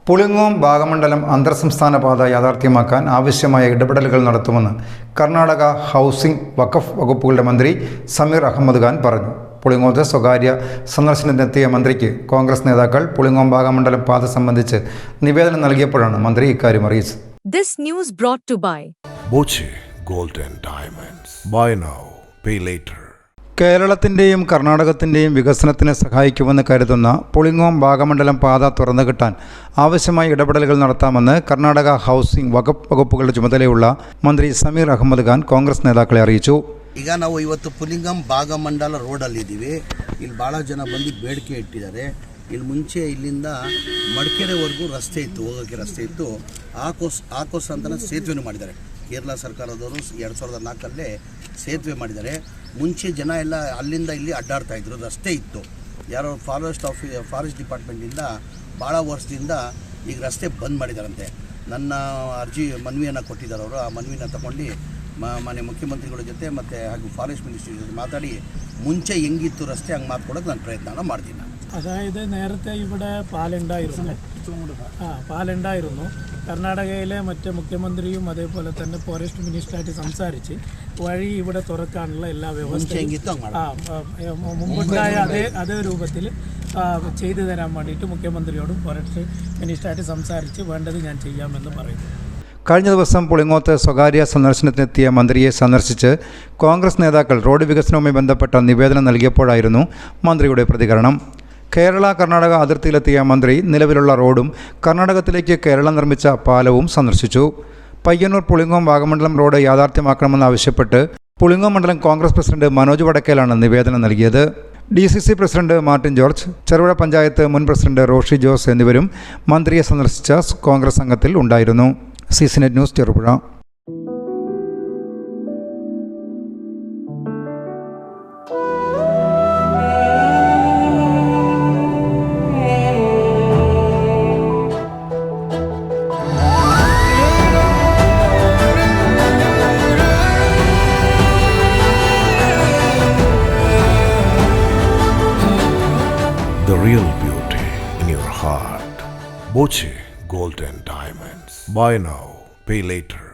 പുളിങ്ങോം ഭാഗമണ്ഡലം അന്തർസംസ്ഥാന പാത യാഥാർത്ഥ്യമാക്കാൻ ആവശ്യമായ ഇടപെടലുകൾ നടത്തുമെന്ന് കർണാടക ഹൗസിംഗ് വഖഫ് വകുപ്പുകളുടെ മന്ത്രി സമീർ അഹമ്മദ് ഖാൻ പറഞ്ഞു. പുളിങ്ങോത്ത് സ്വകാര്യ സന്ദർശനത്തിനെത്തിയ മന്ത്രിക്ക് കോൺഗ്രസ് നേതാക്കൾ പുളിങ്ങോം ഭാഗമണ്ഡലം പാത സംബന്ധിച്ച് നിവേദനം നൽകിയപ്പോഴാണ് മന്ത്രി ഇക്കാര്യം അറിയിച്ചത്. This news brought to by Boche Gold and Diamonds. Buy now, pay later. കേരളത്തിൻ്റെയും കർണാടകത്തിൻ്റെയും വികസനത്തിന് സഹായിക്കുമെന്ന് കരുതുന്ന പുളിങ്ങോം ഭാഗമണ്ഡലം പാത തുറന്നു കിട്ടാൻ ആവശ്യമായ ഇടപെടലുകൾ നടത്താമെന്ന് കർണാടക ഹൗസിംഗ് വഖഫ് വകുപ്പുകളുടെ ചുമതലയുള്ള മന്ത്രി സമീർ അഹമ്മദ് ഖാൻ കോൺഗ്രസ് നേതാക്കളെ അറിയിച്ചു. ಈಗ ನಾವು ಇವತ್ತು ಪುಲಿಂಗಂ ಭಾಗಮಂಡಲ ರೋಡಲ್ಲಿದ್ದೀವಿ. ಇಲ್ಲಿ ಭಾಳ ಜನ ಬಂದು ಬೇಡಿಕೆ ಇಟ್ಟಿದ್ದಾರೆ. ಇಲ್ಲಿ ಮುಂಚೆ ಇಲ್ಲಿಂದ ಮಡಿಕೇರಿವರೆಗೂ ರಸ್ತೆ ಇತ್ತು, ಹೋಗೋಕ್ಕೆ ರಸ್ತೆ ಇತ್ತು. ಆಕೋಸ್ ಅಂತಲೇ ಸೇತುವೆನೂ ಮಾಡಿದ್ದಾರೆ. ಕೇರಳ ಸರ್ಕಾರದವರು 2004 ಸೇತುವೆ ಮಾಡಿದ್ದಾರೆ. ಮುಂಚೆ ಜನ ಎಲ್ಲ ಅಲ್ಲಿಂದ ಇಲ್ಲಿ ಅಡ್ಡಾಡ್ತಾ ಇದ್ರು, ರಸ್ತೆ ಇತ್ತು. ಯಾರೋ ಫಾರೆಸ್ಟ್ ಡಿಪಾರ್ಟ್ಮೆಂಟಿಂದ ಭಾಳ ವರ್ಷದಿಂದ ಈಗ ರಸ್ತೆ ಬಂದ್ ಮಾಡಿದಾರಂತೆ. ನನ್ನ ಮನವಿಯನ್ನು ಕೊಟ್ಟಿದ್ದಾರೆ ಅವರು. ಆ ಮನವಿನ ತಗೊಂಡು ಮನೆ ಮುಖ್ಯಮಂತ್ರಿಗಳ ಜೊತೆ ಮತ್ತು ಹಾಗೂ ಫಾರೆಸ್ಟ್ ಮಿನಿಸ್ಟ್ರಿ ಜೊತೆ ಮಾತಾಡಿ ಮುಂಚೆ ಹೆಂಗಿತ್ತು ರಸ್ತೆ ಹಂಗೆ ಮಾತ್ಕೊಡೋಕೆ ನಾನು പ്രയത്നം ಮಾಡ್ತೀನಿ. അതായത് നേരത്തെ ഇവിടെ പാലുണ്ടായിരുന്നു. കർണാടകയിലെ മറ്റ് മുഖ്യമന്ത്രിയും അതേപോലെ തന്നെ ഫോറസ്റ്റ് മിനിസ്റ്ററായിട്ട് സംസാരിച്ച് വഴി ഇവിടെ തുറക്കാനുള്ള എല്ലാ വ്യവസ്ഥയും മുമ്പുണ്ടായ അതേ രൂപത്തിൽ ചെയ്തു തരാൻ വേണ്ടിയിട്ട് മുഖ്യമന്ത്രിയോടും ഫോറസ്റ്റ് മിനിസ്റ്ററായിട്ട് സംസാരിച്ച് വേണ്ടത് ഞാൻ ചെയ്യാമെന്ന് പറയുന്നു. കഴിഞ്ഞ ദിവസം പുളിങ്ങോത്ത് സ്വകാര്യ സന്ദർശനത്തിനെത്തിയ മന്ത്രിയെ സന്ദർശിച്ച് കോൺഗ്രസ് നേതാക്കൾ റോഡ് വികസനവുമായി ബന്ധപ്പെട്ട നിവേദനം നൽകിയപ്പോഴായിരുന്നു മന്ത്രിയുടെ പ്രതികരണം. കേരള കർണാടക അതിർത്തിയിലെത്തിയ മന്ത്രി നിലവിലുള്ള റോഡും കർണാടകത്തിലേക്ക് കേരളം നിർമ്മിച്ച പാലവും സന്ദർശിച്ചു. പയ്യന്നൂർ പുളിങ്ങോം ഭാഗമണ്ഡലം റോഡ് യാഥാർത്ഥ്യമാക്കണമെന്നാവശ്യപ്പെട്ട് പുളിങ്ങോം മണ്ഡലം കോൺഗ്രസ് പ്രസിഡന്റ് മനോജ് വടക്കേലാണ് നിവേദനം നൽകിയത്. DCC പ്രസിഡന്റ് മാർട്ടിൻ ജോർജ്, ചെറുപുഴ പഞ്ചായത്ത് മുൻ പ്രസിഡന്റ് റോഷി ജോസ് എന്നിവരും മന്ത്രിയെ സന്ദർശിച്ച കോൺഗ്രസ് സംഘത്തിൽ ഉണ്ടായിരുന്നു. CCNet news, Cherupuzha. The real beauty in your heart. Boche Gold and Diamonds. Buy now, pay later.